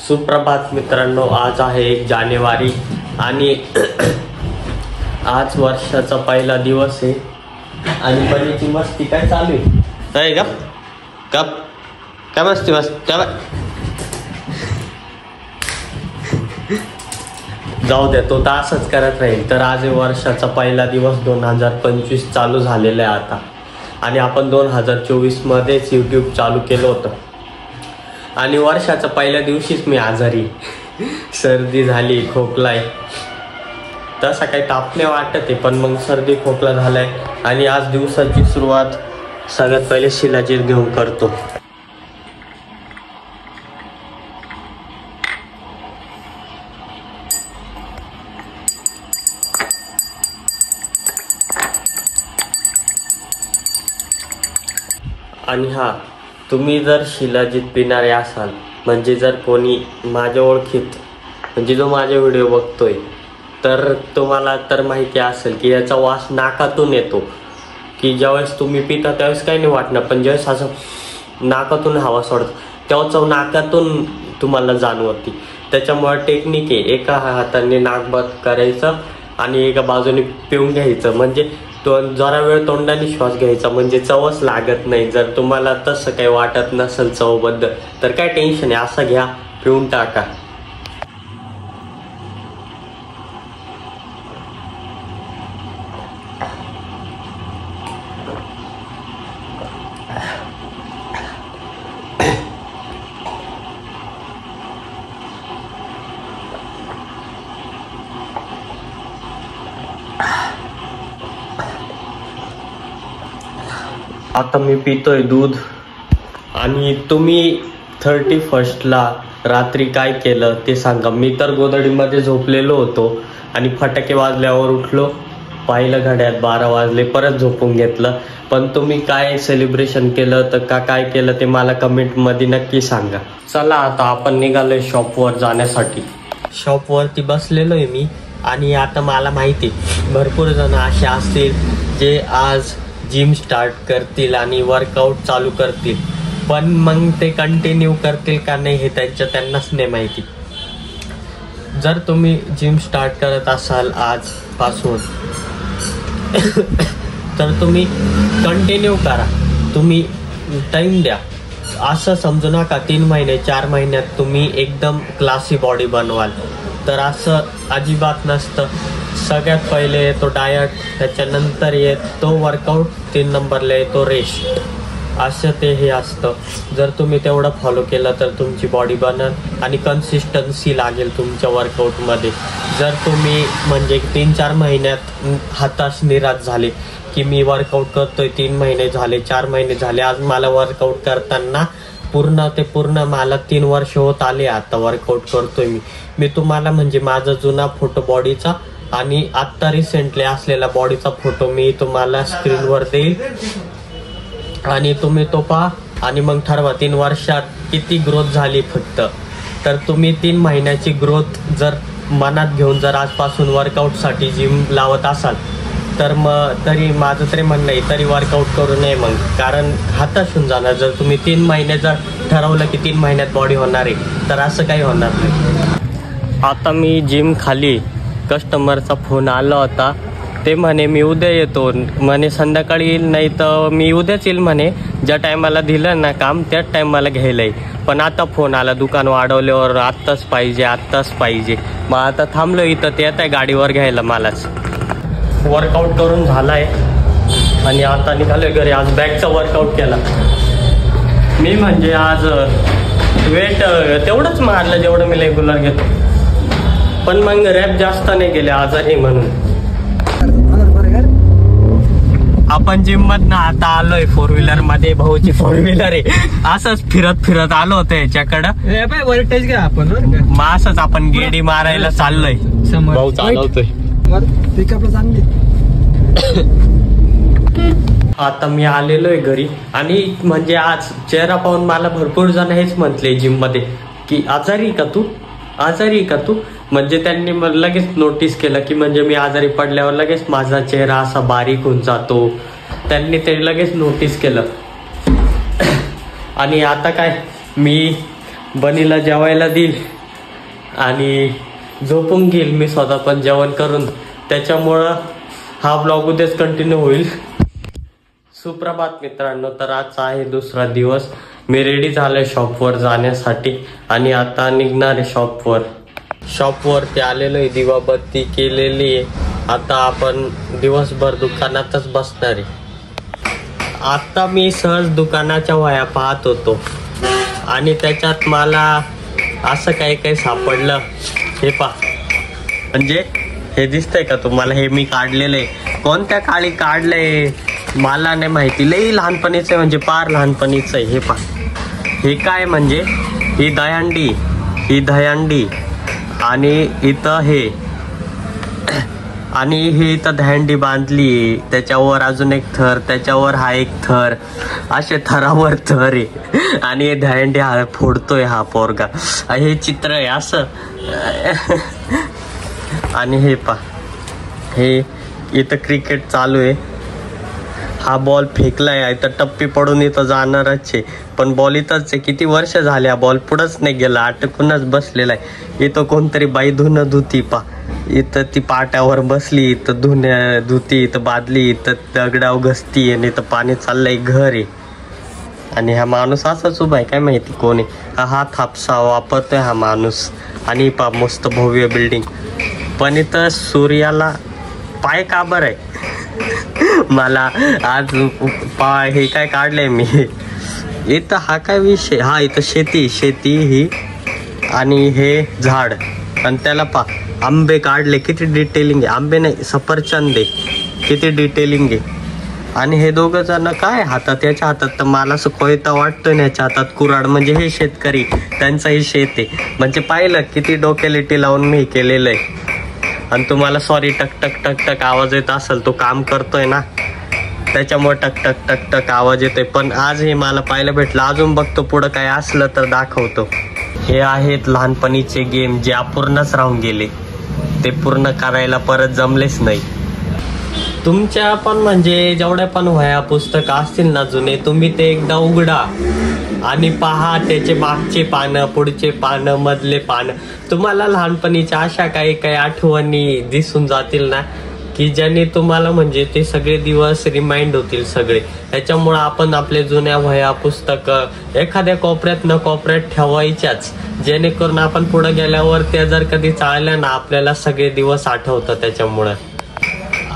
सुप्रभात मित्रांनो, आज आहे 1 जानेवारी आणि आज वर्षाचा पहिला दिवस आहे आणि बनीची मस्ती काय चालू आहे का? कप काय मस्ती काय जाऊ द्या, तो तर असंच करत राहील. तर आज वर्षाचा पहिला दिवस 2025 चालू झालेला आहे आता आणि आपण 2024 मध्येच यूट्यूब चालू केलं होतं आणि वर्षाच्या पहिल्या दिवशीच मी आजारी, सर्दी झाली, खोकलाय. तसा काही ताप नाही वाटत आहे, पण मग सर्दी खोकला झालाय आणि आज दिवसाची सुरुवात सगळ्यात पहिले शिलाजीत घेऊन करतो. आणि हा, तुम्ही जर शिलाजीत पिणारे असाल, म्हणजे जर कोणी माझ्या ओळखीत म्हणजे जो माझे व्हिडिओ बघतोय, तर तुम्हाला तर माहिती असेल की याचा वास नाकातून येतो. की ज्यावेळेस तुम्ही पिता त्यावेळेस काही नाही वाटणार, पण ज्यावेळेस असं नाकातून हवा सोडतं तेव्हा चव नाकातून तुम्हाला जाणवती. त्याच्यामुळे टेक्निक आहे, एका हाताने नाक बंद करायचं आणि एका बाजूने पिऊन घ्यायचं, म्हणजे जरा वेळ तोंडाने श्वास घ्यायचा, म्हणजे चवच लागत नाही. जर तुम्हाला तसं काही वाटत नसेल चवबद्दल तर काय टेन्शन आहे, असं घ्या, पिऊन टाका. आता मी पितोय दूध. आणि तुम्ही 31st रात्री काय केलं ते सांगा. मी तर गोधडीमध्ये झोपलेलो होतो आणि फटाके वाजल्यावर उठलो, पाहिलं घड्यात 12 वाजले, परत झोपून घेतलं. पण तुम्ही काय सेलिब्रेशन केलं तर काय केलं ते मला कमेंटमध्ये नक्की सांगा. चला आता आपण निघालोय शॉपवर जाण्यासाठी. शॉपवरती बसलेलो आहे मी आणि आता मला माहिती भरपूर जण असे असतील जे आज जिम स्टार्ट करतील आणि वर्कआउट चालू करतील, पण मग ते कंटिन्यू करतील का नाही हे त्यांनाच नाही माहिती. जर तुम्ही जिम स्टार्ट करत असाल आजपासून तर तुम्ही कंटिन्यू करा, तुम्ही टाईम द्या. असं समजू नका 3 महिने 4 महिन्यात तुम्ही एकदम क्लासी बॉडी बनवाल, तर असं अजिबात नसतं. सगळ्यात पहिले येतो डायट, त्याच्यानंतर येतो वर्कआउट, 3 नंबरला येतो रेस्ट. असं ते हे असतं. जर तुम्ही तेवढं फॉलो केलं तर तुमची बॉडी बनल आणि कन्सिस्टन्सी लागेल तुमच्या वर्कआउटमध्ये. जर तुम्ही म्हणजे 3-4 महिन्यात हताश निराश झाले की मी वर्कआउट करतोय 3 महिने झाले, 4 महिने झाले, आज मला वर्कआउट करताना पूर्ण मला 3 वर्ष होत आले, आता वर्कआउट करतोय मी तुम्हाला म्हणजे माझा जुना फोटो बॉडीचा आणि आत्ता रिसेंटली असलेला बॉडीचा फोटो मी तुम्हाला स्क्रीनवर देईल आणि तुम्ही तो पहा आणि मग ठरवा 3 वर्षात किती ग्रोथ झाली फक्त. तर तुम्ही 3 महिन्याची ग्रोथ जर मनात घेऊन जर आजपासून वर्कआउटसाठी जिम लावत असाल तर मग तरी माझं तरी म्हणणं आहे तरी वर्कआउट करू नये मग, कारण हताश होऊन जाणार. जर तुम्ही 3 महिने जर ठरवलं की 3 महिन्यात बॉडी होणार आहे तर असं काही होणार नाही. आता मी जिम खाली कस्टमरचा फोन आला होता, ते म्हणे मी उद्या येतो म्हणे, संध्याकाळी येईल नाही तर मी उद्याच येईल म्हणे, ज्या टायमाला दिलं ना काम त्याच टायमाला घ्यायला येईल. पण आता फोन आला दुकान वाढवल्यावर आत्ताच पाहिजे. मग आता थांबलो इथं, ते येत आहे गाडीवर घ्यायला मलाच. वर्कआउट करून झालाय आणि आता निघालोय घरी. आज बॅकचा वर्कआउट केला मी, म्हणजे आज वेट तेवढंच मारलं जेवढं मी रेग्युलर घेतो, पण मग रॅप जास्त नाही गेले आजारी म्हणून. आपण जिम मधनं आता आलोय 4 व्हीलर मध्ये, भाऊची 4 व्हीलर आहे. असंच फिरत आलो होतो याच्याकडं वरटेज घ्या आपण, मग असंच आपण गेडी मारायला चाललोय. भाऊ चालवतोय. आता मी आलेलोय घरी आणि म्हणजे आज चेहरा पाहून मला भरपूर जण हेच म्हटले जिम मध्ये की आजारी का तू, म्हणजे त्यांनी लगेच नोटीस केलं की म्हणजे मी आजारी पडल्यावर लगेच माझा चेहरा असा बारीक होऊन जातो, त्यांनी ते लगेच नोटीस केलं. आणि आता काय मी बनीला जेवायला देईल आणि झोपून घेईल मी स्वतः पण जेवण करून. त्याच्यामुळं हा ब्लॉग उद्याच कंटिन्यू होईल. सुप्रभात मित्रांनो. तर आजचा आहे दुसरा दिवस. मी रेडी झालोय शॉपवर जाण्यासाठी आणि आता निघणार आहे शॉपवरती आलेलो आहे. दिवाबत्ती केलेली आहे. आता आपण दिवसभर दुकानातच बसणार आहे. आता मी सहज दुकानाच्या वह्या पाहत होतो आणि त्याच्यात मला असं काही सापडलं. हे पहा, म्हणजे हे दिसतंय का तुम्हाला? हे मी काढलेलं आहे. कोणत्या काळी काढलंय मला नाही माहिती. लई लहानपणीचं आहे, म्हणजे फार लहानपणीचं आहे. हे पहा, हे काय म्हणजे ही दहीहंडी आणि इथं हे आणि ही इथं दहीहंडी बांधली. त्याच्यावर अजून एक थर, त्याच्यावर हा एक थर, असे थरावर थर आहे. आणि हे दहीहंडी हा फोडतोय हा पोरगा. हे चित्र आहे असं. आणि हे पहा, हे इथं क्रिकेट चालू आहे. हा बॉल फेकलाय, इथं टप्पी पडून इथं जाणारच आहे. पण बॉल इथंच आहे. किती वर्ष झाले हा बॉल पुढंच नाही गेला, अटकूनच बसलेला आहे. इथं कोणतरी बाई धुणं धुती. इथं ती पाट्यावर बसली, इथं धुती, इथं बादली, इथं दगडाव घसती आणि इथं पाणी चाललंय. घर आहे आणि हा माणूस असाच उभा आहे, काय माहिती कोण आहे. हा थापसा वापरतोय हा माणूस. आणि मस्त भव्य बिल्डिंग. पण इथं सूर्याला पाय का बरं आहे? मला आज हे काय काढलंय मी. इथं हा काय विषय? हा इथं शेती ही आणि हे झाड आणि त्याला आंबे काढले. किती डिटेलिंग आहे. आंबे नाही, सफरचंद आहे. किती डिटेलिंग आहे. आणि हे दोघं जण काय हातात, याच्या हातात तर मला असं कोयता वाटतोय ना, याच्या हातात कुऱ्हाड. म्हणजे हे शेतकरी, त्यांचंही शेत आहे. म्हणजे पाहिलं किती डोक्यालिटी लावून मी केलेलं आहे. आणि तुम्हाला सॉरी टक टक टक टक आवाज येत असेल, तो काम करतोय ना त्याच्यामुळे टक टक टक टक आवाज येतोय. पण आज हे मला पाहायला भेटलं. अजून बघतो पुढं काय असलं तर दाखवतो. हे आहेत लहानपणीचे गेम जे अपूर्णच राहून गेले. ते पूर्ण करायला परत जमलेच नाही. तुमच्या पण म्हणजे जेवढ्या पण वह्या पुस्तकं असतील ना जुने, तुम्ही ते एकदा उघडा आणि पहा त्याचे मागचे पानं, पुढचे पानं, मधले पानं. तुम्हाला लहानपणीच्या अशा काही आठवणी दिसून जातील ना, की ज्याने तुम्हाला म्हणजे ते सगळे दिवस रिमाइंड होतील सगळे. त्याच्यामुळं आपण आपले जुन्या वह्या पुस्तकं एखाद्या कोपऱ्यात ठेवायच्याच, जेणेकरून आपण पुढे गेल्यावर त्या जर कधी चालल्या ना, आपल्याला सगळे दिवस आठवतात त्याच्यामुळं.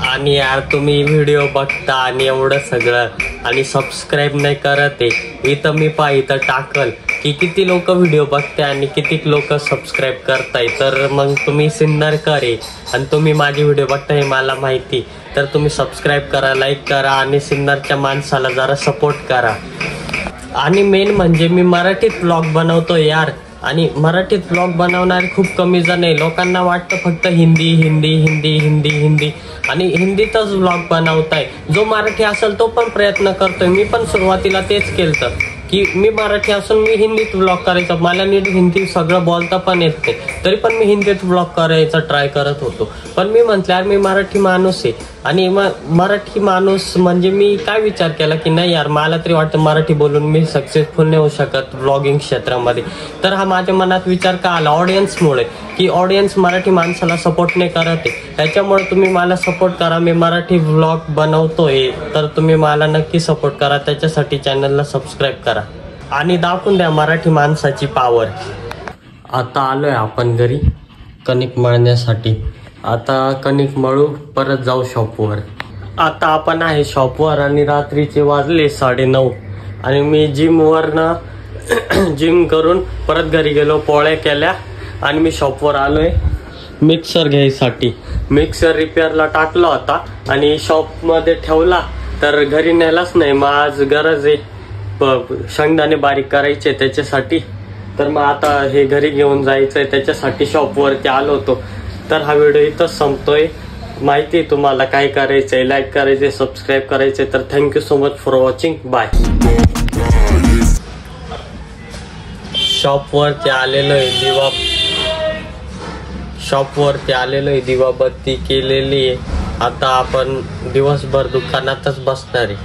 आणि यार तुम्ही व्हिडिओ बघता आणि एवढं सगळं आणि सबस्क्राईब नाही करत आहे. इथं मी इथं टाकल की किती लोक व्हिडिओ बघते आणि किती लोक सबस्क्राईब करताय. तर मग तुम्ही सिन्नरकर आहे आणि तुम्ही माझे व्हिडिओ बघताय हे मला माहिती. तर तुम्ही सबस्क्राईब करा, लाईक करा आणि सिन्नरच्या माणसाला जरा सपोर्ट करा. आणि मेन म्हणजे मी मराठीत ब्लॉग बनवतो यार. आणि मराठीत ब्लॉग बनवणारे खूप कमी जण आहे. लोकांना वाटतं फक्त हिंदी हिंदी हिंदी हिंदी हिंदी आणि हिंदीतच ब्लॉग बनवताय. जो मराठी असेल तो पण प्रयत्न करतोय. मी पण सुरुवातीला तेच केलं की मी मराठी असून मी हिंदीत ब्लॉग करायचा. मला नीट हिंदी सगळं बोलता पण येत नाही, तरी पण मी हिंदीत ब्लॉग करायचा ट्राय करत होतो. पण मी म्हटलं यार मी मराठी माणूस आहे आणि मराठी माणूस म्हणजे मी काय विचार केला की नाही यार, मला तरी वाटतं मराठी बोलून मी सक्सेसफुल नाही होऊ शकत ब्लॉगिंग क्षेत्रामध्ये. तर हा माझ्या मनात विचार का आला? ऑडियन्समुळे, की ऑडियन्स मराठी माणसाला सपोर्ट नाही करत आहे. त्याच्यामुळे तुम्ही मला सपोर्ट करा. मी मराठी ब्लॉग बनवतोय तर तुम्ही मला नक्की सपोर्ट करा. त्याच्यासाठी चॅनलला सबस्क्राईब करा आणि दाखवून द्या मराठी माणसाची पॉवर. आता आलोय आपण घरी कणिक मळण्यासाठी. आता कणिक मळू, परत जाऊ शॉपवर. आता आपण आहे शॉपवर आणि रात्रीचे वाजले 9:30 आणि मी जिम करून परत घरी गेलो, पोळ्या केल्या आणि मी शॉपवर आलोय मिक्सर घ्यायसाठी. मिक्सर रिपेअरला टाकला होता आणि शॉपमध्ये ठेवला तर घरी नेलाच नाही. मग आज गरज आहे शेंगदाणे बारीक करायचे त्याच्यासाठी. तर मग आता हे घरी घेऊन जायचंय, त्याच्यासाठी शॉपवरती आलो होतो. तर हा व्हिडिओ इथंच संपतोय. माहिती आहे तुम्हाला काय करायचंय, लाईक करायचंय, सबस्क्राईब करायचंय. तर thank you so much for watching. Bye. शॉपवरती आलेलो आहे दिवाबत्ती केलेली आहे. आता आपण दिवसभर दुकानातच बसणार आहे.